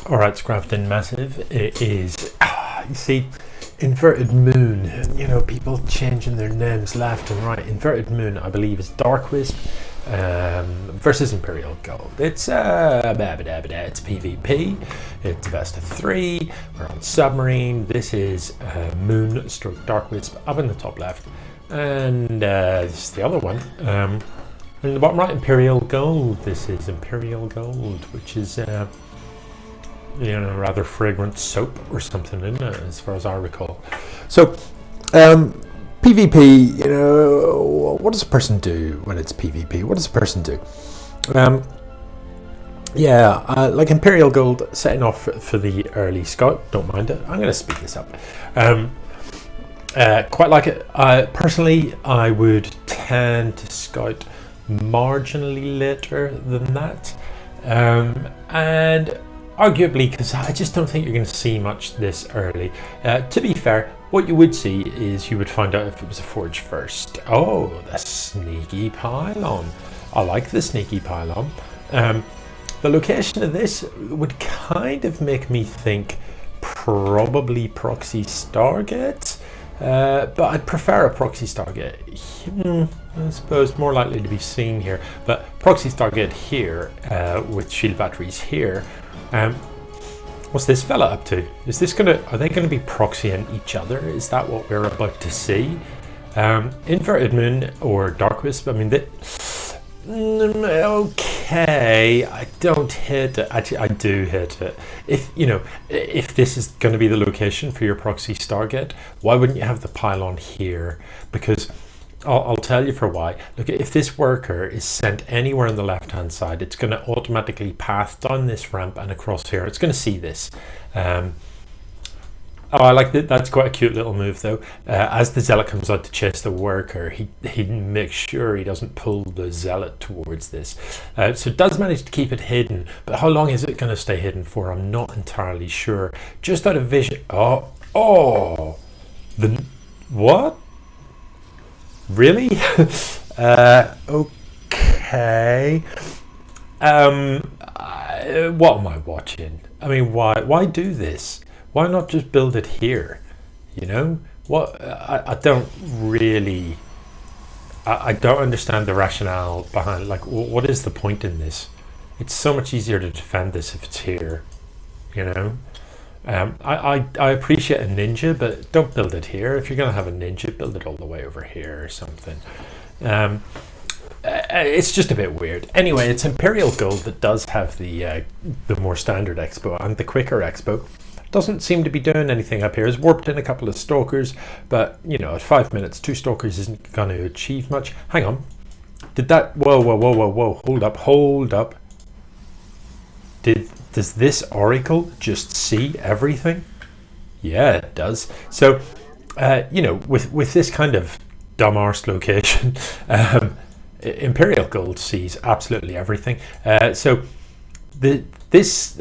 Alright, Scrafton Massive, it is, you see, Inverted Moon, you know, people changing their names left and right. Inverted Moon, I believe, is DarkWisp versus Imperial Gold. It's it's PvP, it's best of 3, we're on Submarine, this is Moon stroke DarkWisp up in the top left, and this is the other one. In the bottom right, Imperial Gold, this is Imperial Gold, which is you know, rather fragrant soap or something, isn't it, as far as I recall. So, PvP, you know, what does a person do when it's PvP? What does a person do? Like Imperial Gold, setting off for the early scout, don't mind it. I'm going to speed this up. Quite like it. Personally, I would tend to scout marginally later than that. And arguably, because I just don't think you're going to see much this early. To be fair, what you would see is you would find out if it was a forge first. Oh, the sneaky pylon. I like the sneaky pylon. The location of this would kind of make me think probably proxy Stargate. But I'd prefer a proxy Stargate. I suppose more likely to be seen here. But proxy Stargate here with shield batteries here. What's this fella up to? Is this are they gonna be proxying each other? Is that what we're about to see? Inverted Moon or DarkWisp, I mean, okay, I don't hit it. Actually, I do hit it. If, you know, if this is going to be the location for your proxy Stargate, why wouldn't you have the pylon here? Because I'll tell you for why. Look, if this worker is sent anywhere on the left hand side, it's going to automatically path down this ramp and across here. It's going to see this. I like that. That's quite a cute little move, though. As the zealot comes out to chase the worker, he makes sure he doesn't pull the zealot towards this. So it does manage to keep it hidden, but how long is it going to stay hidden for? I'm not entirely sure. Just out of vision. Oh, the what? Really? Okay. What am I watching? I mean, why do this? Why not just build it here? You know, what? I don't really. I don't understand the rationale behind. Like, what is the point in this? It's so much easier to defend this if it's here. You know. I appreciate a ninja, but don't build it here. If you're going to have a ninja, build it all the way over here or something. It's just a bit weird. Anyway, it's Imperial Gold that does have the more standard expo and the quicker expo. Doesn't seem to be doing anything up here. It's warped in a couple of stalkers, but you know, at 5 minutes, 2 stalkers isn't going to achieve much. Hang on. Did that? Whoa! Hold up. Does this Oracle just see everything? Yeah, it does. So, you know, with this kind of dumb arse location, Imperial Gold sees absolutely everything. So this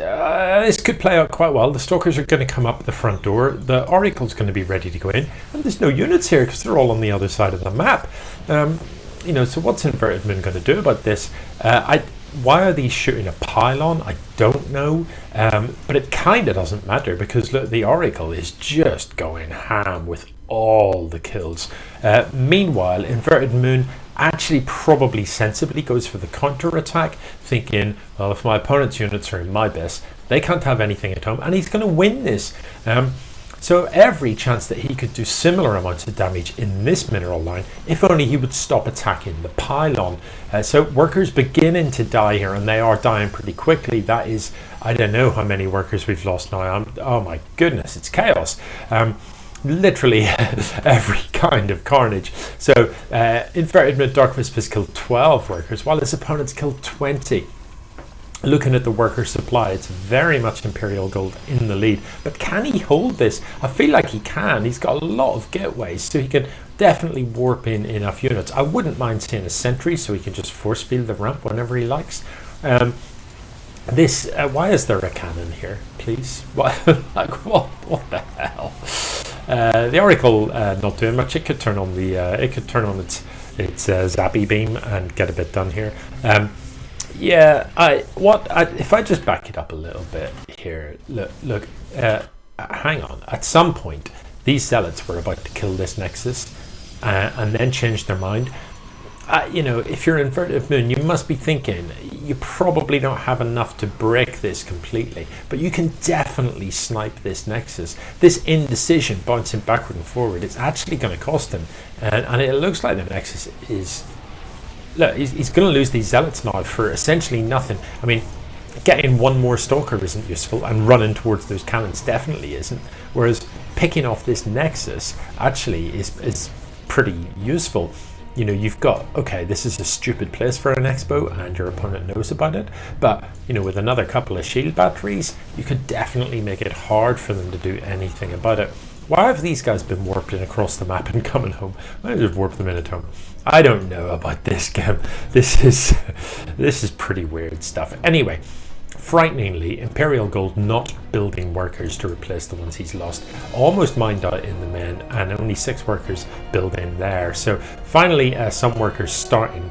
could play out quite well. The stalkers are going to come up the front door. The Oracle's going to be ready to go in, and there's no units here because they're all on the other side of the map. You know, so what's Inverted Moon going to do about this? Why are these shooting a pylon? I don't know, but it kind of doesn't matter because look, the Oracle is just going ham with all the kills. Meanwhile, Inverted Moon actually probably sensibly goes for the counter attack, thinking, well, if my opponent's units are in my base, they can't have anything at home, and he's going to win this. So every chance that he could do similar amounts of damage in this mineral line, if only he would stop attacking the pylon. So workers beginning to die here, and they are dying pretty quickly. That is, I don't know how many workers we've lost now. Oh my goodness, it's chaos. Literally every kind of carnage. So Inverted Moon DarkWisp has killed 12 workers, while his opponent's killed 20. Looking at the worker supply, it's very much Imperial Gold in the lead. But can he hold this? I feel like he can. He's got a lot of gateways, so he can definitely warp in enough units. I wouldn't mind seeing a sentry, so he can just force field the ramp whenever he likes. Why is there a cannon here, please? What the hell? The Oracle not doing much. It could turn on its zappy beam and get a bit done here. Yeah, if I just back it up a little bit here, look, hang on. At some point, these zealots were about to kill this Nexus, and then change their mind. You know, if you're Inverted Moon, you must be thinking you probably don't have enough to break this completely, but you can definitely snipe this Nexus. This indecision, bouncing backward and forward, it's actually going to cost him, and it looks like the Nexus is. Look, he's going to lose these zealots now for essentially nothing. I mean, getting one more stalker isn't useful, and running towards those cannons definitely isn't. Whereas picking off this Nexus actually is pretty useful. You know, you've got, okay, this is a stupid place for an expo and your opponent knows about it, but you know, with another couple of shield batteries, you could definitely make it hard for them to do anything about it. Why have these guys been warped in across the map and coming home? Why don't you just warp them in at home? I don't know about this game. This is pretty weird stuff. Anyway, frighteningly, Imperial Gold not building workers to replace the ones he's lost. Almost mined out in the men, and only 6 workers build in there. So finally, some workers starting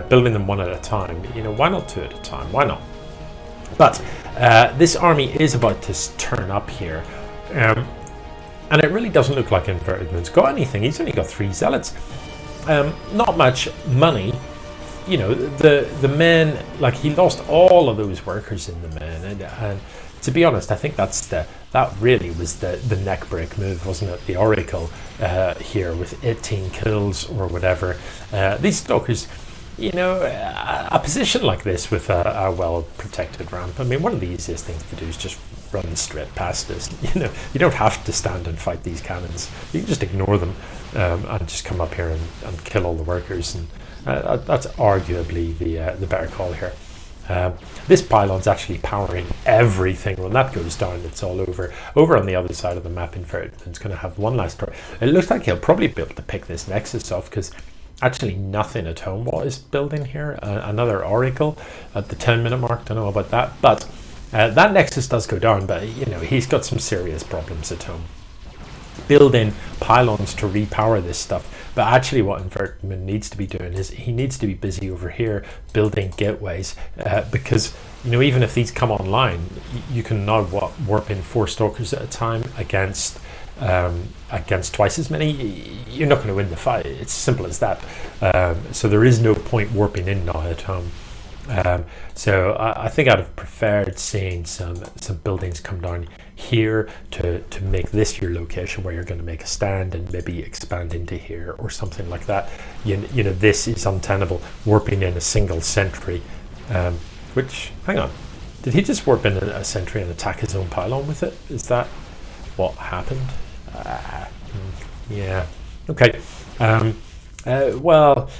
building them one at a time. You know, why not 2 at a time? Why not? But this army is about to turn up here. And it really doesn't look like Inverted Moon's got anything. He's only got 3 zealots. Not much money. You know, the men, like, he lost all of those workers in the men, and to be honest, I think that really was the neck break move, wasn't it? The Oracle here with 18 kills or whatever. These stalkers, you know, a position like this with a well protected ramp, I mean, one of the easiest things to do is just run straight past us. You know, you don't have to stand and fight these cannons. You can just ignore them and just come up here and kill all the workers, and that's arguably the better call here. This pylon's actually powering everything. When that goes down, it's all over. Over on the other side of the map, Inverted Moon's going to have one last throw. It looks like he'll probably be able to pick this Nexus off, because actually nothing at home. What is building here? Another Oracle at the 10-minute mark. Don't know about that, but that Nexus does go down. But you know, he's got some serious problems at home. Building pylons to repower this stuff, but actually what Inverted Moon needs to be doing is he needs to be busy over here building gateways, because you know, even if these come online, you can now warp in 4 stalkers at a time against twice as many. You're not going to win the fight. It's simple as that. So there is no point warping in now at home. So I think I'd have preferred seeing some buildings come down here to make this your location where you're going to make a stand and maybe expand into here or something like that. You know, this is untenable, warping in a single sentry, which, hang on, did he just warp in a sentry and attack his own pylon with it? Is that what happened? Yeah, okay. Well,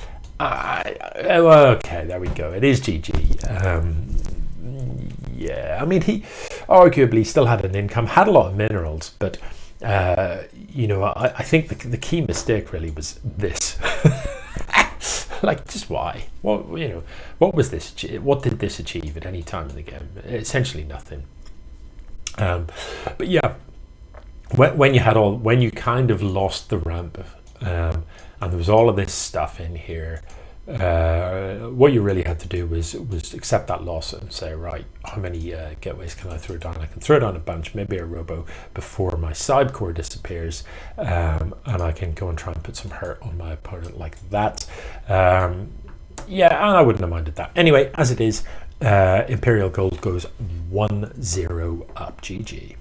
okay, there we go. It is GG. Yeah, I mean, he arguably still had an income, had a lot of minerals, but you know, I think the key mistake really was this. Like, just why? What, you know, what was this? What did this achieve at any time in the game? Essentially nothing. But yeah, when you kind of lost the ramp, and there was all of this stuff in here, what you really had to do was accept that loss and say, right, how many gateways can I throw down? I can throw down a bunch, maybe a robo, before my side core disappears, and I can go and try and put some hurt on my opponent like that. Yeah, and I wouldn't have minded that. Anyway, as it is, Imperial Gold goes 1-0 up. GG.